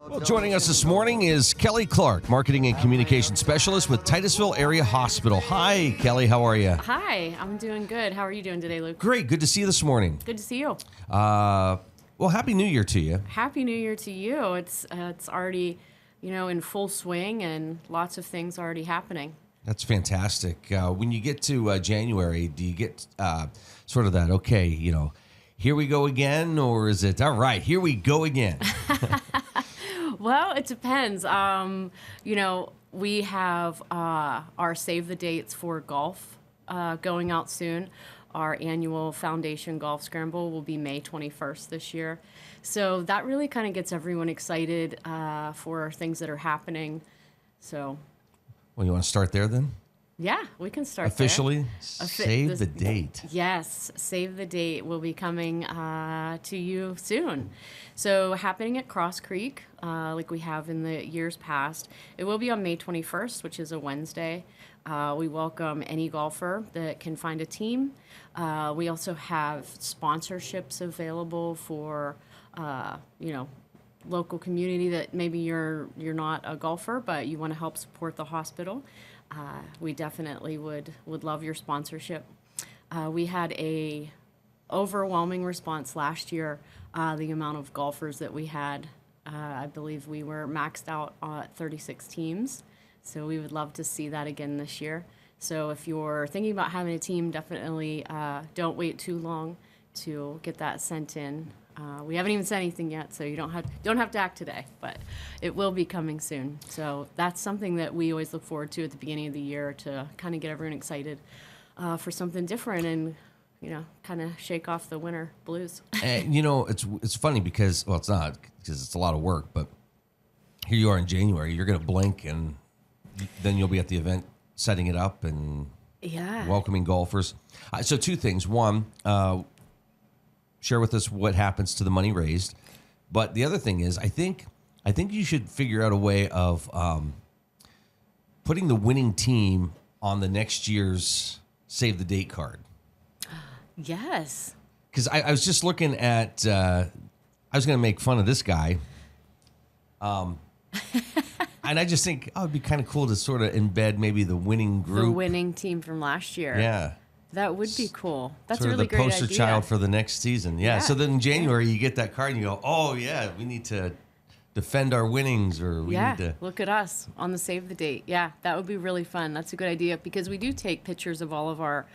Well, joining us this morning is Kelly Clark, Marketing and Communication Specialist with Titusville Area Hospital. Hi, Kelly. How are you? Hi, I'm doing good. How are you doing today, Luke? Great. Good to see you this morning. Good to see you. Well, Happy New Year to you. Happy New Year to you. It's already, in full swing and lots of things already happening. That's fantastic. When you get to January, do you get sort of that, okay, here we go again, or is it, all right, here we go again? Well, it depends. We have our save the dates for golf going out soon. Our annual Foundation Golf Scramble will be May 21st this year. So that really kind of gets everyone excited for things that are happening. So, Well, you want to start there then? yeah, we can start Officially, there. save the date. Yes, save the date will be coming to you soon. So happening at Cross Creek, like we have in the years past. It will be on May 21st, which is a Wednesday. We welcome any golfer that can find a team. We also have sponsorships available for, local community that maybe you're not a golfer, but you want to help support the hospital. We definitely would love your sponsorship. We had a overwhelming response last year. The amount of golfers that we had, I believe we were maxed out at 36 teams. So we would love to see that again this year. So if you're thinking about having a team, definitely don't wait too long to get that sent in. We haven't even sent anything yet, so you don't have to act today, but it will be coming soon. So that's something that we always look forward to at the beginning of the year to kind of get everyone excited for something different and kind of shake off the winter blues. And, it's funny because, well, it's not because it's a lot of work, but here you are in January, you're going to blink and then you'll be at the event setting it up and welcoming golfers. So two things. One, share with us what happens to the money raised. But the other thing is, I think you should figure out a way of putting the winning team on the next year's save the date card. Yes. Because I was just looking at, I was going to make fun of this guy. And I just think, it'd be kind of cool to sort of embed maybe the winning group. The winning team from last year. Yeah. That would be cool. That's sort a really of the great poster idea. child for the next season. Yeah. So then in January, you get that card and you go, oh, yeah, we need to defend our winnings or we need to. Look at us on the save the date. Yeah, that would be really fun. That's a good idea because we do take pictures of all of our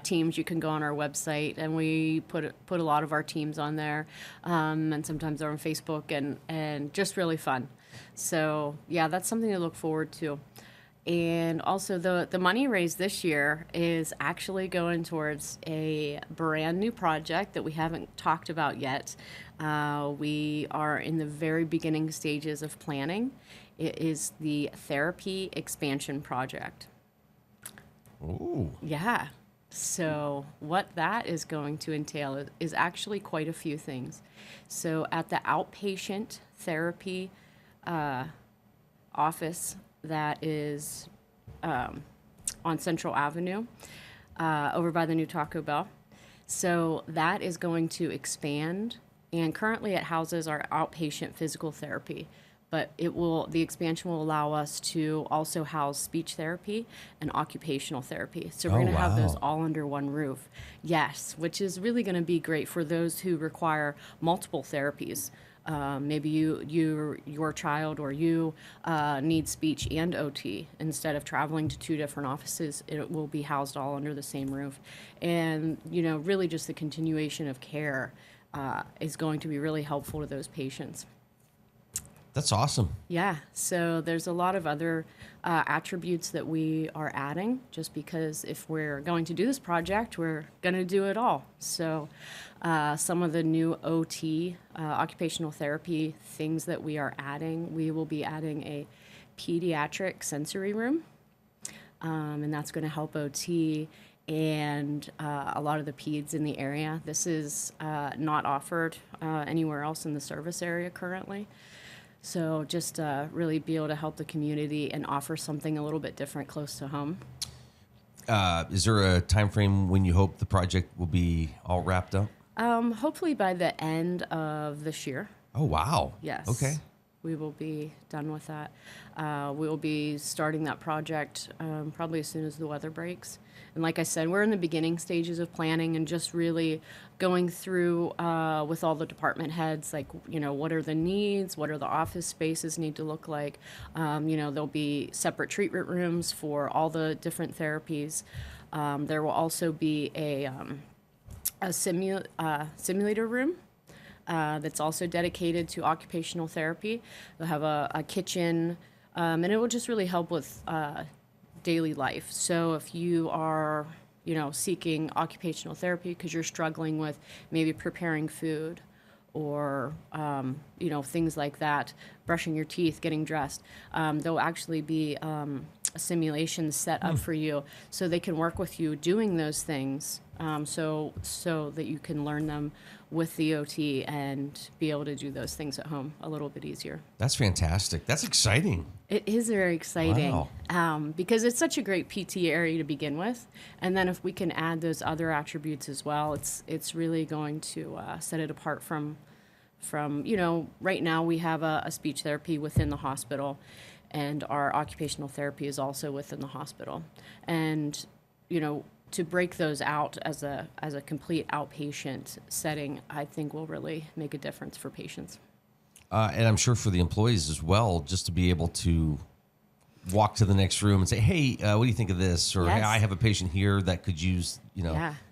teams. You can go on our website and we put a lot of our teams on there. And sometimes they're on Facebook and just really fun. So, yeah, that's something to look forward to. And also the money raised this year is actually going towards a brand new project that we haven't talked about yet. We are in the very beginning stages of planning. It is the therapy expansion project. Ooh. Yeah. So what that is going to entail is actually quite a few things. So at the outpatient therapy office that is on Central Avenue over by the new Taco Bell. So that is going to expand, and currently it houses our outpatient physical therapy, but the expansion will allow us to also house speech therapy and occupational therapy. So we're going to have those all under one roof. Yes, which is really going to be great for those who require multiple therapies. Maybe your child or you need speech and OT. Instead of traveling to two different offices, it will be housed all under the same roof. And, really just the continuation of care is going to be really helpful to those patients. That's awesome. Yeah, so there's a lot of other attributes that we are adding just because if we're going to do this project, we're going to do it all. So some of the new OT, occupational therapy things that we are adding, we will be adding a pediatric sensory room, and that's going to help OT and a lot of the peds in the area. This is not offered anywhere else in the service area currently. So just really be able to help the community and offer something a little bit different close to home. Is there a time frame when you hope the project will be all wrapped up? Hopefully by the end of this year. Oh, wow. Yes. Okay. we will be done with that. We will be starting that project probably as soon as the weather breaks. And like I said, we're in the beginning stages of planning and just really going through with all the department heads, like, what are the needs? What are the office spaces need to look like? There'll be separate treatment rooms for all the different therapies. There will also be a simulator room that's also dedicated to occupational therapy. They'll have a kitchen, and it will just really help with daily life. So if you are, seeking occupational therapy because you're struggling with maybe preparing food or, things like that, brushing your teeth, getting dressed, there'll actually be a simulation set up for you so they can work with you doing those things, so that you can learn them with the OT and be able to do those things at home a little bit easier. That's fantastic. That's exciting. It is very exciting. Wow. Because it's such a great PT area to begin with. And then if we can add those other attributes as well, it's really going to set it apart from, right now we have a speech therapy within the hospital, and our occupational therapy is also within the hospital. And, to break those out as a complete outpatient setting, I think will really make a difference for patients. And I'm sure for the employees as well, just to be able to walk to the next room and say, hey, what do you think of this? Or, Yes. hey, I have a patient here that could use,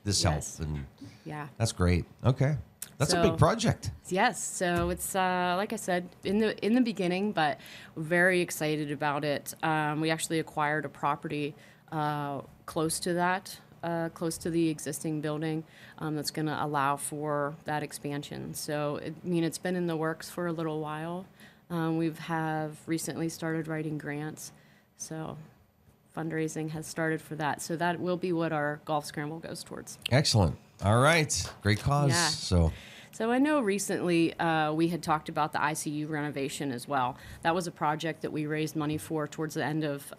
this help. Yes. And Yeah. that's great. Okay. That's a So- big project. Yes, so it's like I said in the beginning, but we're very excited about it. We actually acquired a property close to that, close to the existing building, that's going to allow for that expansion. So it's been in the works for a little while. Have recently started writing grants, so fundraising has started for that. So that will be what our golf scramble goes towards. Excellent. All right. Great cause. Yeah. So I know recently we had talked about the ICU renovation as well. That was a project that we raised money for towards the end of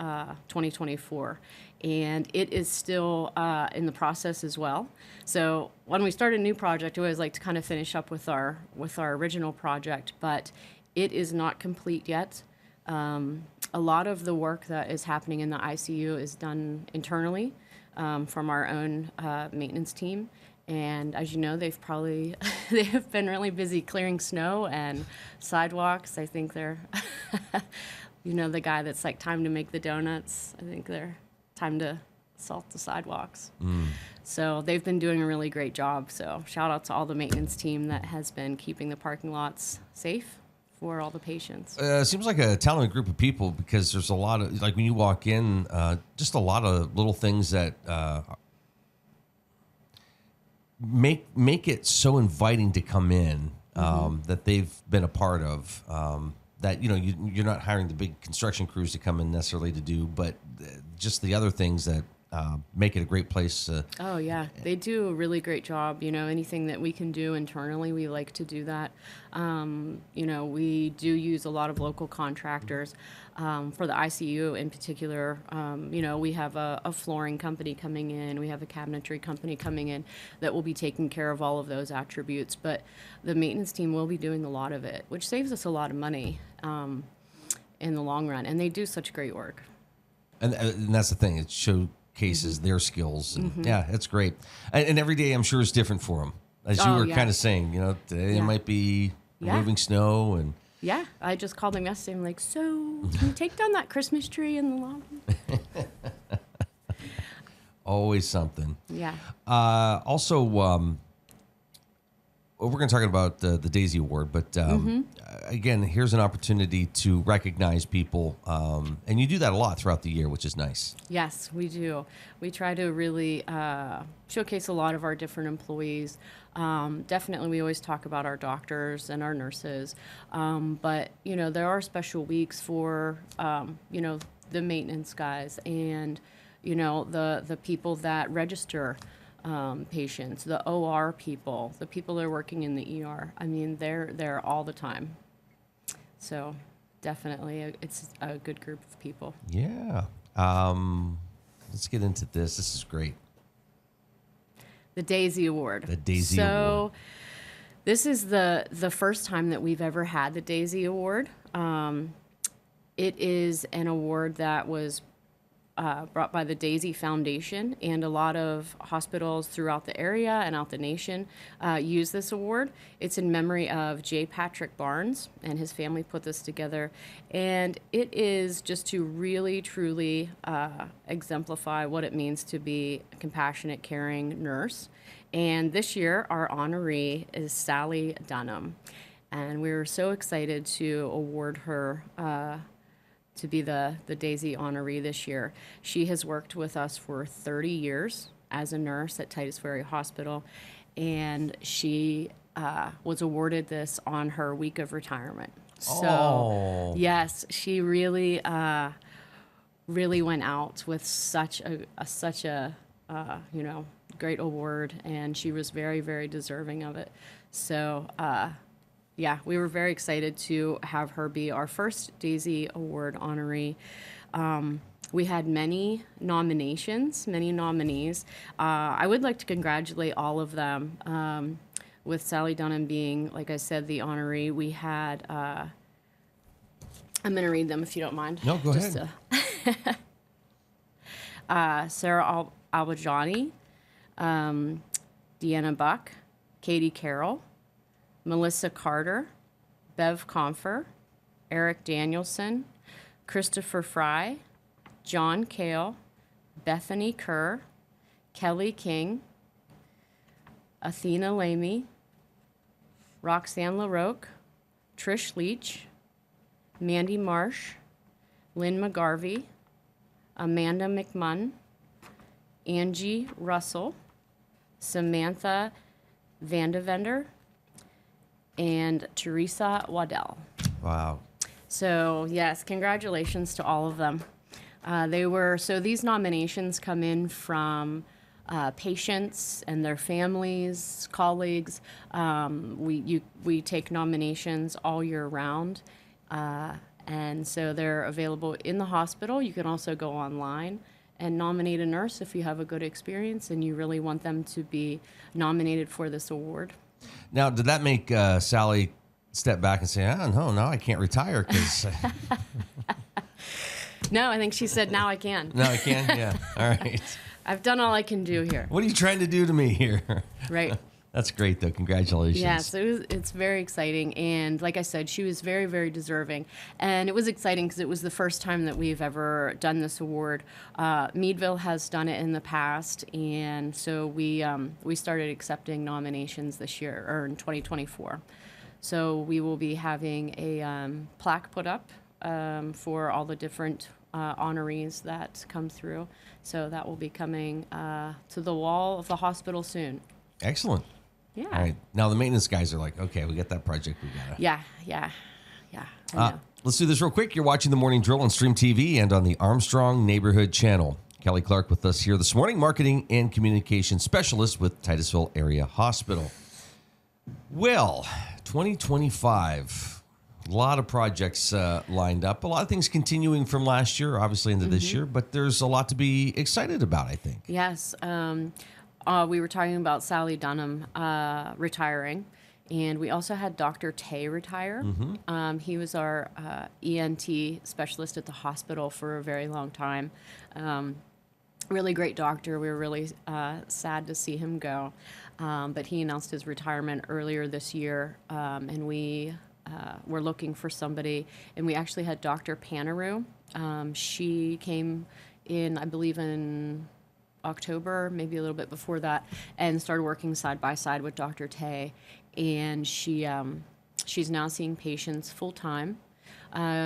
2024. And it is still in the process as well. So when we start a new project, we always like to kind of finish up with our original project, but it is not complete yet. A lot of the work that is happening in the ICU is done internally from our own maintenance team. And as you know, they have been really busy clearing snow and sidewalks. I think they're, the guy that's like, time to make the donuts. I think they're time to salt the sidewalks. So they've been doing a really great job. So shout out to all the maintenance team that has been keeping the parking lots safe for all the patients. Seems like a talented group of people because there's a lot of, like when you walk in, just a lot of little things that make it so inviting to come in, that they've been a part of, that, you're not hiring the big construction crews to come in necessarily to do, but just the other things that make it a great place. Oh, yeah. They do a really great job. Anything that we can do internally, we like to do that. We do use a lot of local contractors. For the ICU in particular, we have a flooring company coming in. We have a cabinetry company coming in that will be taking care of all of those attributes. But the maintenance team will be doing a lot of it, which saves us a lot of money in the long run. And they do such great work. And that's the thing. It showcases their skills. And yeah, it's great. And every day I'm sure is different for them. As you were kind of saying, today it might be removing snow and... Yeah, I just called him yesterday. I'm like, so can you take down that Christmas tree in the lobby? Always something. Yeah. Also, we're going to talk about the Daisy Award, but again, here's an opportunity to recognize people, and you do that a lot throughout the year, which is nice. Yes, we do. We try to really showcase a lot of our different employees. Definitely, we always talk about our doctors and our nurses, but there are special weeks for the maintenance guys and the people that register patients, the OR people, the people that are working in the ER. I mean, they're there all the time. So definitely, it's a good group of people. Yeah. Let's get into this. This is great. The Daisy Award. The Daisy Award. So this is the first time that we've ever had the Daisy Award. It is an award that was brought by the Daisy Foundation, and a lot of hospitals throughout the area and out the nation use this award. It's in memory of J. Patrick Barnes, and his family put this together. And it is just to really, truly exemplify what it means to be a compassionate, caring nurse. And this year, our honoree is Sally Dunham. And we were so excited to award her to be the Daisy honoree this year. She has worked with us for 30 years as a nurse at Titusville Hospital, and she was awarded this on her week of retirement. So, yes, she really, really went out with such a great award, and she was very, very deserving of it. So, yeah, we were very excited to have her be our first Daisy Award honoree. We had many nominees. I would like to congratulate all of them. With Sally Dunham being, like I said, the honoree, we had, I'm going to read them if you don't mind. No, go ahead. Sarah Albajani, Deanna Buck, Katie Carroll, Melissa Carter, Bev Confer, Eric Danielson, Christopher Fry, John Kale, Bethany Kerr, Kelly King, Athena Lamy, Roxanne LaRoque, Trish Leach, Mandy Marsh, Lynn McGarvey, Amanda McMunn, Angie Russell, Samantha Vandevender, and Teresa Waddell. Wow. So, yes, congratulations to all of them. So these nominations come in from patients and their families, colleagues. We take nominations all year round. And so they're available in the hospital. You can also go online and nominate a nurse if you have a good experience and you really want them to be nominated for this award. Now, did that make Sally step back and say, oh, no, I can't retire because... No, I think she said, now I can. Now I can? Yeah. All right. I've done all I can do here. What are you trying to do to me here? Right. That's great, though. Congratulations. Yes, it's very exciting. And like I said, she was very, very deserving. And it was exciting because it was the first time that we've ever done this award. Meadville has done it in the past. And so we started accepting nominations this year, or in 2024. So we will be having a plaque put up for all the different honorees that come through. So that will be coming to the wall of the hospital soon. Excellent. Yeah. All right. Now the maintenance guys are like, okay, we got that project. We got it. Yeah. I know. Let's do this real quick. You're watching The Morning Drill on Stream TV and on the Armstrong Neighborhood Channel. Kelly Clark with us here this morning, marketing and communication specialist with Titusville Area Hospital. Well, 2025, a lot of projects lined up, a lot of things continuing from last year, obviously into this year, but there's a lot to be excited about, I think. Yes. We were talking about Sally Dunham retiring, and we also had Dr. Tay retire. He was our ENT specialist at the hospital for a very long time. Really great doctor. We were really sad to see him go, but he announced his retirement earlier this year, and we were looking for somebody, and we actually had Dr. Panaru. She came in, I believe, in October, maybe a little bit before that, and started working side by side with Dr. Tay. And she's now seeing patients full time.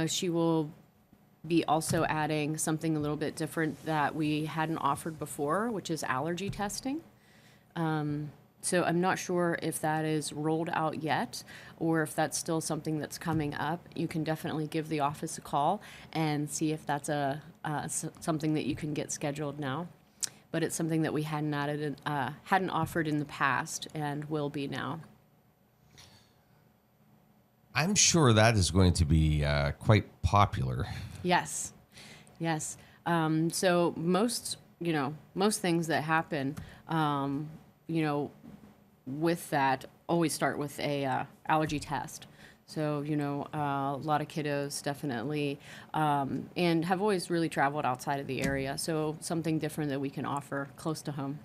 She will be also adding something a little bit different that we hadn't offered before, which is allergy testing. So I'm not sure if that is rolled out yet or if that's still something that's coming up. You can definitely give the office a call and see if that's something that you can get scheduled now. But it's something that we hadn't offered in the past and will be now. I'm sure that is going to be quite popular. Yes. So most things that happen, with that always start with a allergy test. So, a lot of kiddos definitely, and have always really traveled outside of the area. So something different that we can offer close to home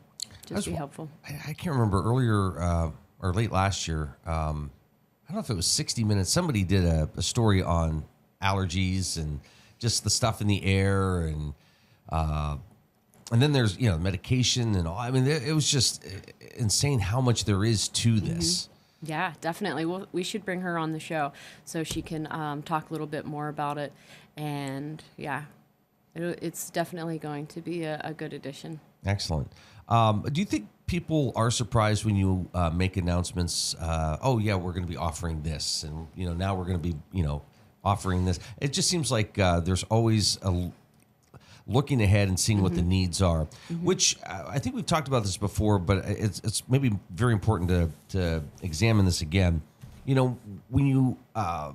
just be helpful. I can't remember earlier or late last year. I don't know if it was 60 Minutes. Somebody did a story on allergies and just the stuff in the air, and then there's medication and all. I mean, it was just insane how much there is to this. Yeah, definitely. We should bring her on the show so she can talk a little bit more about it. And yeah, it's definitely going to be a good addition. Excellent. Do you think people are surprised when you make announcements? Oh yeah, we're going to be offering this, and now we're going to be offering this. It just seems like there's always looking ahead and seeing what the needs are, which I think we've talked about this before, but it's maybe very important to examine this again. When you are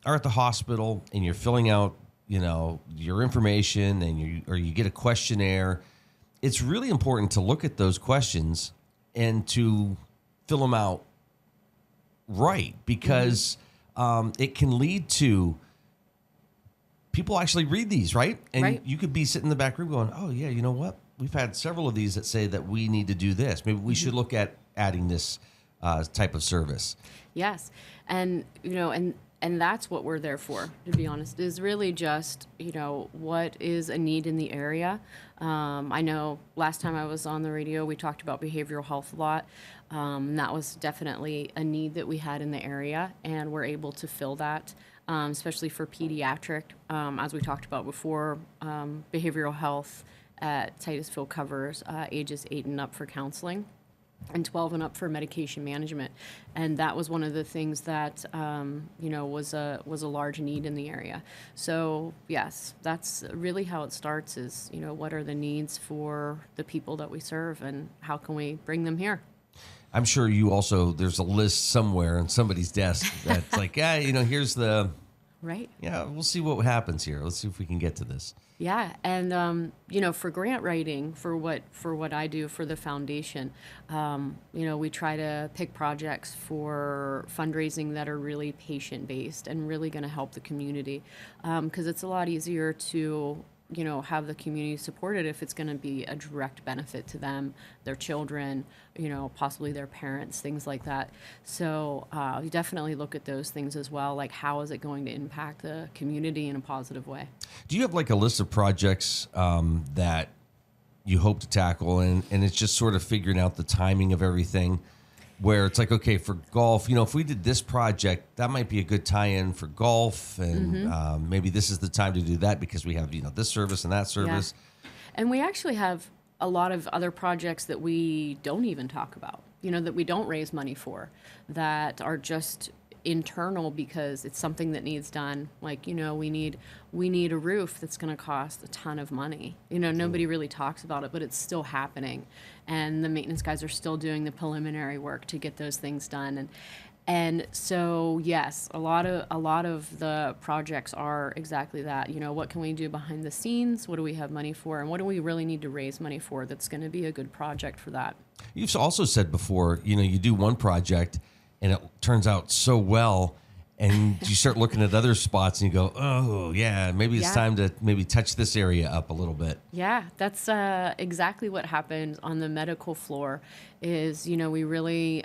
at the hospital and you're filling out, your information and you get a questionnaire, it's really important to look at those questions and to fill them out right, because it can lead to people actually read these, right? And you could be sitting in the back room going, oh, yeah, you know what? We've had several of these that say that we need to do this. Maybe we should look at adding this type of service. Yes. And, and that's what we're there for, to be honest, is really just, what is a need in the area. I know last time I was on the radio, we talked about behavioral health a lot. And that was definitely a need that we had in the area, and we're able to fill that. Especially for pediatric, as we talked about before, behavioral health at Titusville covers ages 8 and up for counseling, and 12 and up for medication management, and that was one of the things that was a large need in the area. So yes, that's really how it starts. Is what are the needs for the people that we serve, and how can we bring them here? I'm sure you also, there's a list somewhere on somebody's desk that's like, yeah, here's the... Right. Yeah, we'll see what happens here. Let's see if we can get to this. Yeah, and for grant writing, for what I do for the foundation, we try to pick projects for fundraising that are really patient-based and really going to help the community, because it's a lot easier to have the community supported if it's going to be a direct benefit to them, their children, possibly their parents, things like that. So you definitely look at those things as well, like how is it going to impact the community in a positive way. Do you have like a list of projects that you hope to tackle, and it's just sort of figuring out the timing of everything? Where it's like, okay, for golf, if we did this project, that might be a good tie-in for golf, and maybe this is the time to do that because we have, this service and that service. Yeah. And we actually have a lot of other projects that we don't even talk about, that we don't raise money for, that are just internal because it's something that needs done. Like, we need a roof that's going to cost a ton of money. Nobody really talks about it, but it's still happening. And the maintenance guys are still doing the preliminary work to get those things done. And so, yes, a lot of the projects are exactly that. What can we do behind the scenes? What do we have money for? And what do we really need to raise money for that's going to be a good project for that? You've also said before, you do one project and it turns out so well, and you start looking at other spots and you go, oh, yeah, maybe it's time to maybe touch this area up a little bit. Yeah, that's exactly what happened on the medical floor is, we really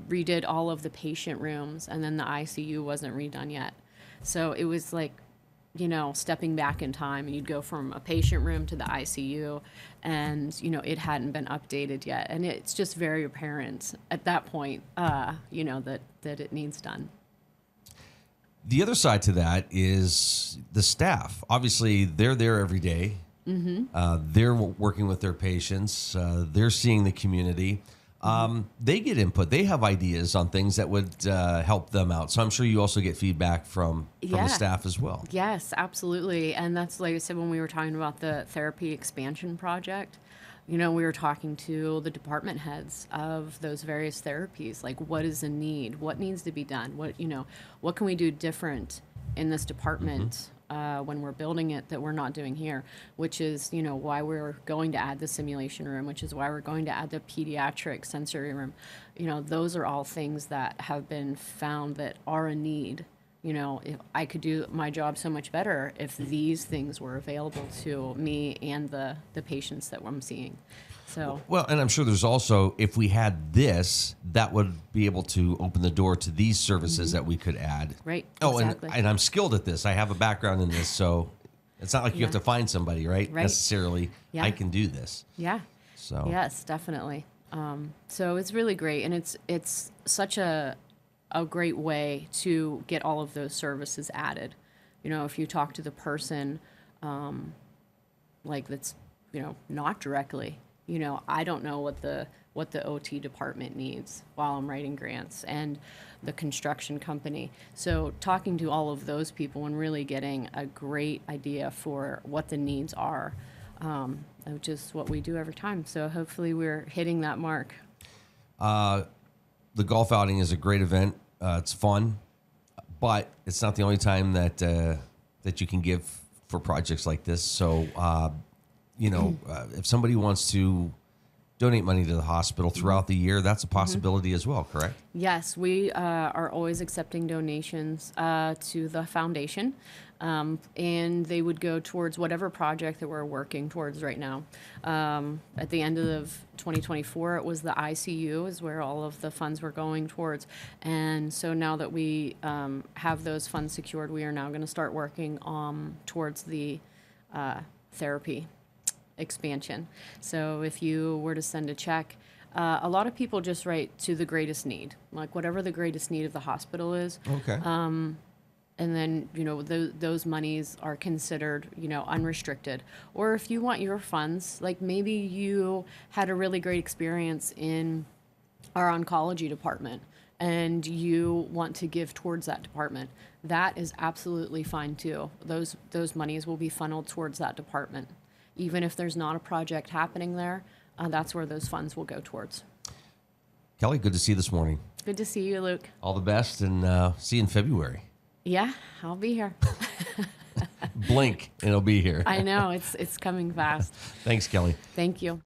redid all of the patient rooms, and then the ICU wasn't redone yet. So it was like, stepping back in time, and you'd go from a patient room to the ICU, and, it hadn't been updated yet. And it's just very apparent at that point, that it needs done. The other side to that is the staff. Obviously, they're there every day. They're working with their patients. They're seeing the community. They get input. They have ideas on things that would help them out. So I'm sure you also get feedback from the staff as well. Yes, absolutely. And that's, like I said, when we were talking about the therapy expansion project, we were talking to the department heads of those various therapies, like what is a need, what needs to be done, what can we do different in this department when we're building it that we're not doing here, which is, why we're going to add the simulation room, which is why we're going to add the pediatric sensory room. Those are all things that have been found that are a need. If I could do my job so much better if these things were available to me and the patients that I'm seeing. So well, and I'm sure there's also, if we had this, that would be able to open the door to these services that we could add. Right. Oh, exactly. and I'm skilled at this. I have a background in this, so it's not like you have to find somebody, right? Necessarily. Yeah. I can do this. Yeah. So yes, definitely. So it's really great, and it's such a great way to get all of those services added. If you talk to the person, like that's not directly. I don't know what the OT department needs while I'm writing grants, and the construction company. So talking to all of those people and really getting a great idea for what the needs are, which is what we do every time. So hopefully we're hitting that mark. The golf outing is a great event. It's fun, but it's not the only time that you can give for projects like this. So, if somebody wants to donate money to the hospital throughout the year, that's a possibility as well, correct? Yes, we are always accepting donations to the foundation, and they would go towards whatever project that we're working towards right now. At the end of 2024, it was the ICU is where all of the funds were going towards. And so now that we have those funds secured, we are now going to start working towards the therapy expansion. So if you were to send a check, a lot of people just write to the greatest need, like whatever the greatest need of the hospital is. Okay. And then, those monies are considered, unrestricted. Or if you want your funds, like maybe you had a really great experience in our oncology department and you want to give towards that department, that is absolutely fine too. Those monies will be funneled towards that department. Even if there's not a project happening there, that's where those funds will go towards. Kelly, good to see you this morning. Good to see you, Luke. All the best, and see you in February. Yeah, I'll be here. Blink, and it'll be here. I know, it's coming fast. Thanks, Kelly. Thank you.